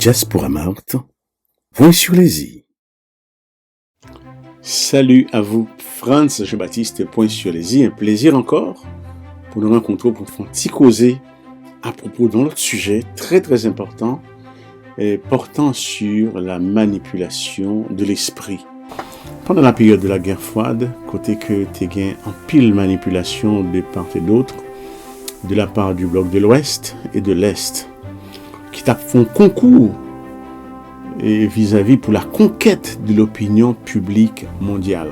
Diaspora Marthe, point sur les i. Salut à vous, Franz Jean-Baptiste, point sur les i. Un plaisir encore pour nous rencontrer pour faire un petit causer à propos d'un autre sujet très très important portant sur la manipulation de l'esprit. Pendant la période de la guerre froide, côté que tu gain en pile manipulation de part et d'autre, de la part du bloc de l'Ouest et de l'Est, qui font concours et vis-à-vis pour la conquête de l'opinion publique mondiale.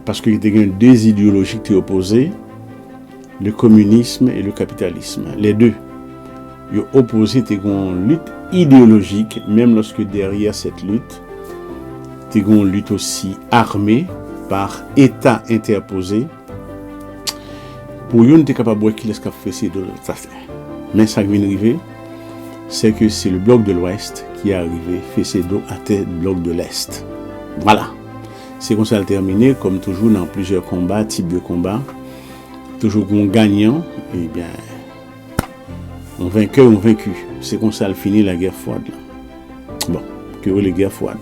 Parce qu'il y a deux idéologies qui sont opposées, le communisme et le capitalisme. Les deux, ils sont opposés à une lutte idéologique, même lorsque derrière cette lutte, il y a une lutte aussi armée par État interposé. Pour eux, tu es capable de voir qui est-ce qui a fait ces deux. Mais ça qui vient arriver, c'est que c'est le bloc de l'Ouest qui est arrivé, fait ses dos à tête du bloc de l'Est. Voilà. C'est comme ça le terminé, comme toujours dans plusieurs combats, types de combats. Toujours un gagnant, et bien, un vainqueur ou un vaincu. C'est comme ça le finit la guerre froide. Là. Bon, que les guerres froides.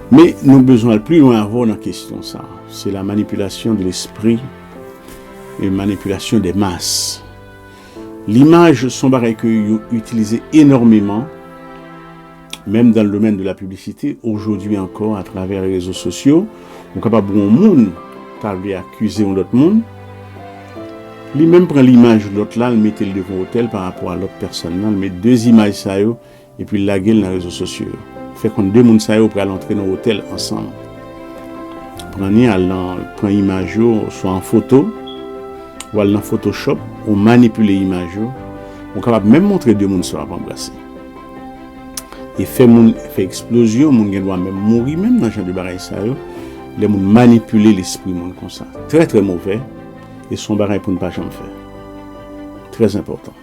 Mais nous avons besoin de plus loin avoir dans la question ça. C'est la manipulation de l'esprit et manipulation des masses. L'image sont barrés que utilisé énormément, même dans le domaine de la publicité, aujourd'hui encore à travers les réseaux sociaux. On est capable de monde qui accuser un autre monde. Lui même prend l'image de l'autre là, le met devant l'hôtel par rapport à l'autre personne là, il met deux images ça et puis la gueule dans les réseaux sociaux. Fait qu'on deux monde ça pour aller entrer dans l'hôtel ensemble. Prend image soit en photo ou dans Photoshop, on manipule l'image, on est capable même montrer deux mondes soit embrasser. Et fait explosion, mon doit même mourir même dans genre de bagaille ça les monde manipuler l'esprit monde comme ça. Très très mauvais et son bagaille pour ne pas jamais faire. Très important.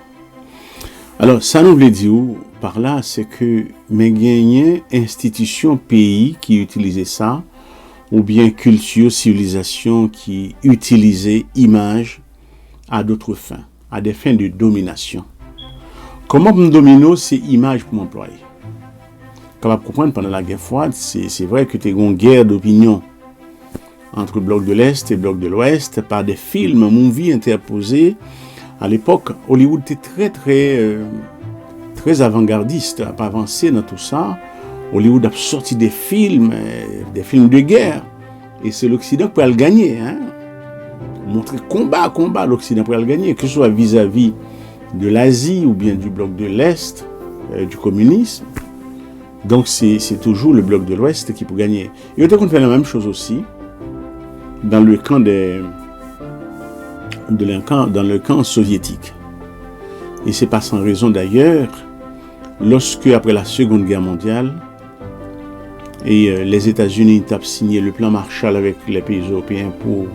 Alors ça nous veut dire par là c'est que mais gagné institution pays qui utilisait ça ou bien culture civilisation qui utilisait image à d'autres fins, à des fins de domination. Comment me dominer ces images pour m'employer? Capable de comprendre pendant la guerre froide, c'est vrai que tu as une guerre d'opinion entre le bloc de l'Est et le bloc de l'Ouest par des films, movies interposés. À l'époque, Hollywood était très avant-gardiste, a pas avancé dans tout ça. Hollywood a sorti des films de guerre, et c'est l'Occident qui peut le gagner, hein? Montrer combat l'Occident pour le gagner, que ce soit vis-à-vis de l'Asie ou bien du bloc de l'Est, du communisme. Donc c'est toujours le bloc de l'Ouest qui peut gagner. Et on peut faire la même chose aussi dans le camp dans le camp soviétique. Et c'est pas sans raison d'ailleurs, lorsque après la Seconde Guerre mondiale, et les États-Unis ont signé le plan Marshall avec les pays européens pour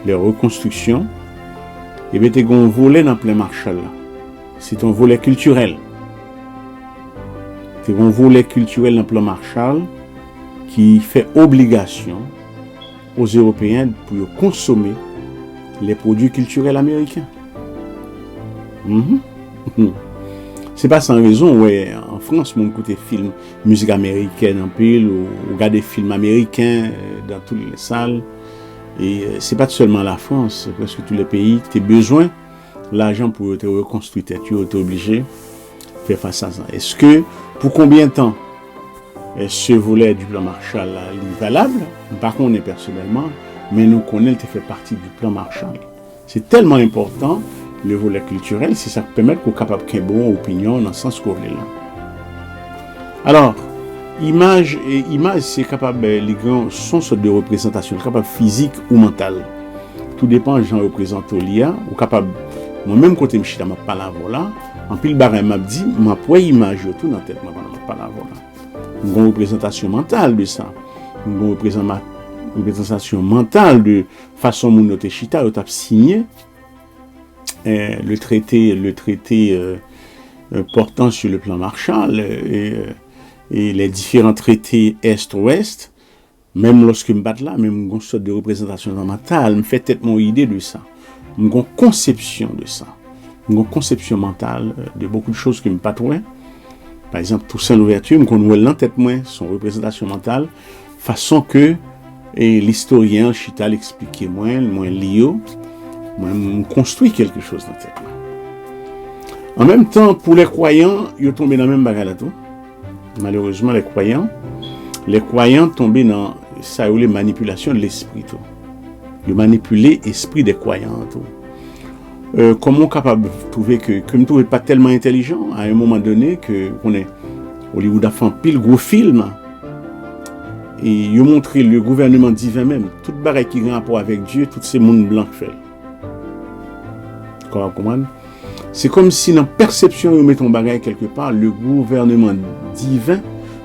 les reconstructions, et bien, tu as un volet dans le plan Marshall. C'est un volet culturel. Tu as un volet culturel dans le plan Marshall qui fait obligation aux Européens pour consommer les produits culturels américains. C'est pas sans raison, ouais, en France, on écoute des films, musique américaine en pile, ou regarde des films américains dans toutes les salles. Et c'est pas seulement la France, c'est presque tous les pays qui ont besoin de l'argent pour te reconstruire, tu es obligé de faire face à ça. Est-ce que, pour combien de temps ce volet du plan Marshall est valable? Par contre, on est personnellement, mais nous connaissons qu'il fait partie du plan Marshall. C'est tellement important, le volet culturel, c'est ça qui permet qu'on soit capable d'avoir une bonne opinion dans le sens qu'on est là. Alors, image, c'est capable, les grands sont sortes de représentation, capable physique ou mentale. Tout dépend de gens représentent l'IA, ou capable, moi-même, quand je suis dans ma parole là, en pile barre m'a dit, ma poids image, tout dans la tête, ma parole là. Une représentation mentale de ça. Une représentation mentale de façon mon note chita, ou signé le traité portant sur le plan Marshall et les différents traités Est-Ouest, même lorsque je me batte là, même une sorte de représentation mentale, me fait peut-être mon idée de ça, une conception de ça, une conception mentale de beaucoup de choses qui me patrouillent, Par exemple, Toussaint Louverture, qu'on voit dans tête moins son représentation mentale, façon que l'historien Chita l'expliquait moins Lio, moi construit quelque chose dans tête. En même temps, pour les croyants, ils tombent dans le même bagage là tout. Malheureusement, les croyants tombent dans ça les manipulations de l'esprit tout. Ils manipulent l'esprit des croyants tout. Comment capable de trouver que je ne trouve pas tellement intelligent à un moment donné que on est Hollywood a fait un pile gros film et il a montré le gouvernement divin même toute bagaille qui a rapport avec Dieu, tous ces mondes blancs fait. Comment? C'est comme si dans la perception de mettre un bagaille quelque part, le gouvernement divin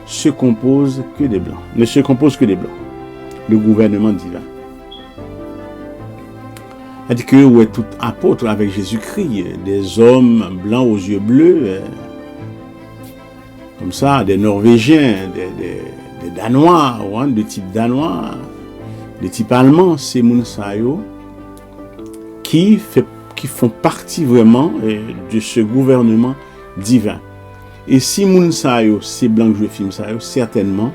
se compose que des blancs. Ne se compose que des blancs. Le gouvernement divin. C'est-à-dire que ouais, tout apôtre avec Jésus-Christ, des hommes blancs aux yeux bleus, comme ça, des Norvégiens, des Danois, ouais, de type danois, de type allemand, c'est Mounsayo qui font partie vraiment de ce gouvernement divin. Et si Mounsayo, c'est blanc que je filme ça, certainement,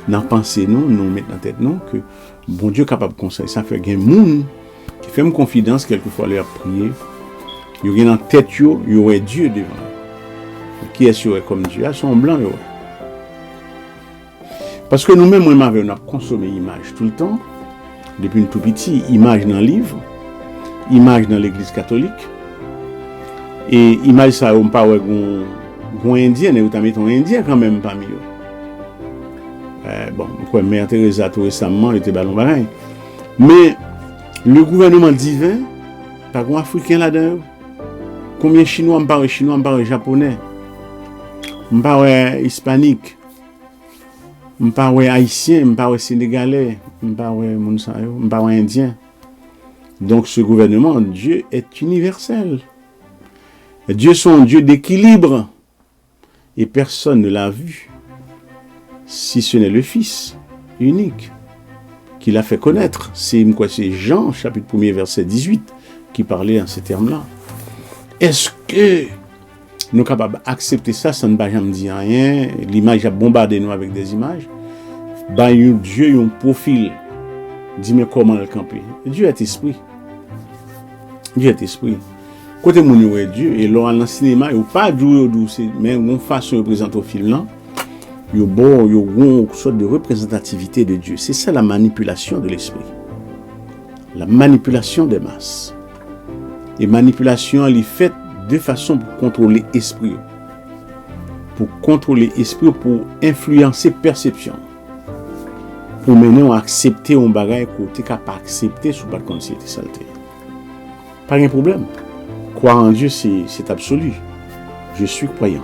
dans pensée nous mettons dans tête nous que bon Dieu est capable de conseiller. Ça fait qu'il y a un monde qui fait une confidence, quelquefois leur prier. Il y a dans tête, il y aurait Dieu devant. Qui est comme Dieu? Ils sont blancs. Parce que nous-mêmes, on a consommé l'image tout le temps, depuis une tout petit, image dans le livre, image dans l'église catholique, et image ça, on parle d'un indien, et on a mis un indien quand même parmi eux. Bon, quoi, Mère Teresa tout récemment était ballon pareil. Mais le gouvernement divin, pas un Africain là-dedans. Combien de Chinois, on parle japonais, on parle hispanique, on parle haïtien, on parle sénégalais, on parle indien. Donc ce gouvernement, Dieu est universel. Dieu est un Dieu d'équilibre. Et personne ne l'a vu, si ce n'est le Fils unique qui l'a fait connaître. C'est Jean, chapitre 1er, verset 18, qui parlait en ces termes-là. Est-ce que nous sommes capables d'accepter ça sans ne pas jamais dire rien? L'image a bombardé nous avec des images. Dieu a un profil. Dis-moi comment le camper. Dieu est esprit. Dieu est esprit. Côté mon Dieu, et là, dans le cinéma, il n'y a pas de douce, mais une façon de représenter au film là. Il y a une sorte de représentativité de Dieu. C'est ça la manipulation de l'esprit. La manipulation des masses. Et manipulation, elle est faite de façon pour contrôler l'esprit. Pour contrôler l'esprit, pour influencer perception. Pour mener à accepter un bagage que tu n'es capable d'accepter sous pas de conscience de saleté. Pas de problème. Croire en Dieu, c'est absolu. Je suis croyant.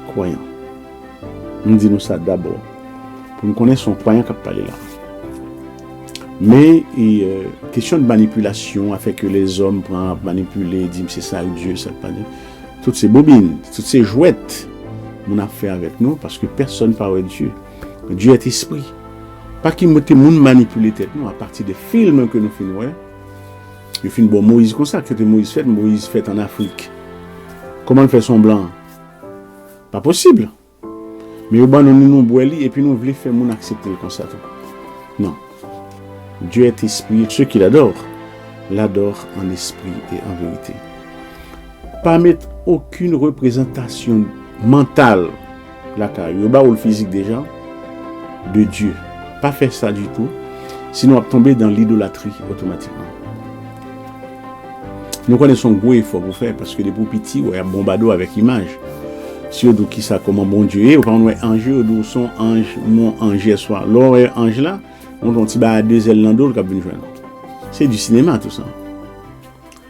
Croyant. Nous disons ça d'abord. Pour nous connaître son croyant qui a parlé là. Mais, question de manipulation a fait que les hommes prennent manipuler, disent c'est ça Dieu, ça pas Dieu. Toutes ces bobines, toutes ces jouettes, on a fait avec nous parce que personne ne parle de Dieu. Dieu est esprit. Pas qu'il monde manipuler tête nous à partir des films que nous faisons. Le film bon Moïse comme ça que Moïse fait en Afrique. Comment il fait semblant? Pas possible. Mais au bas nous boili et puis nous voulons faire mon accepter comme ça. Non. Dieu est esprit. Ceux qui l'adorent en esprit et en vérité. Pas mettre aucune représentation mentale là au bas ou le physique déjà de Dieu. Pas faire ça du tout. Sinon on va tomber dans l'idolâtrie automatiquement. Nous connaissons un gros effort pour faire parce que les petits, il y a bombardé avec image. Si on dit qui ça comment bon Dieu est, on va ange, on son ange, mon ange soit. L'or ange là, on a un petit bas à deux ailes dans l'autre qui vient joindre. C'est du cinéma tout ça.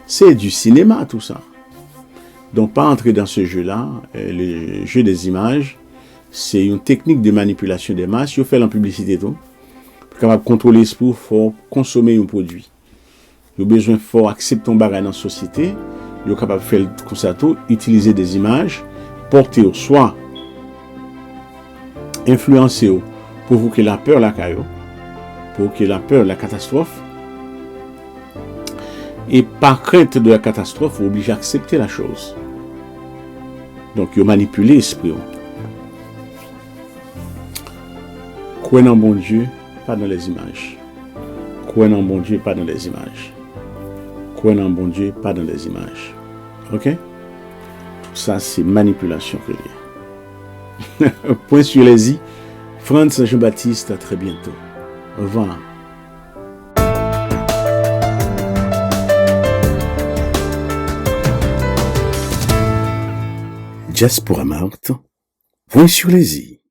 C'est du cinéma tout ça. Donc pas entrer dans ce jeu-là, le jeu des images, c'est une technique de manipulation des masses. Il faut faire la publicité tout. Pour capable contrôler l'esprit, il faut consommer un produit. Il y a besoin de accepter un bagage dans la société. Il est capable de faire comme ça tout, utiliser des images, porter soit influencer pour vous que la peur la caillou, pour que la peur la catastrophe. Et par crainte de la catastrophe, vous obligez à accepter la chose. Donc, il manipule l'esprit. Croire en bon Dieu, pas dans les images. Croire en bon Dieu, pas dans les images. Croire en bon Dieu, pas dans les images. Ok? Tout ça, c'est manipulation que il y a. Point sur les i. Franz Jean-Baptiste, à très bientôt. Au revoir. Diaspora Markt, point sur les i.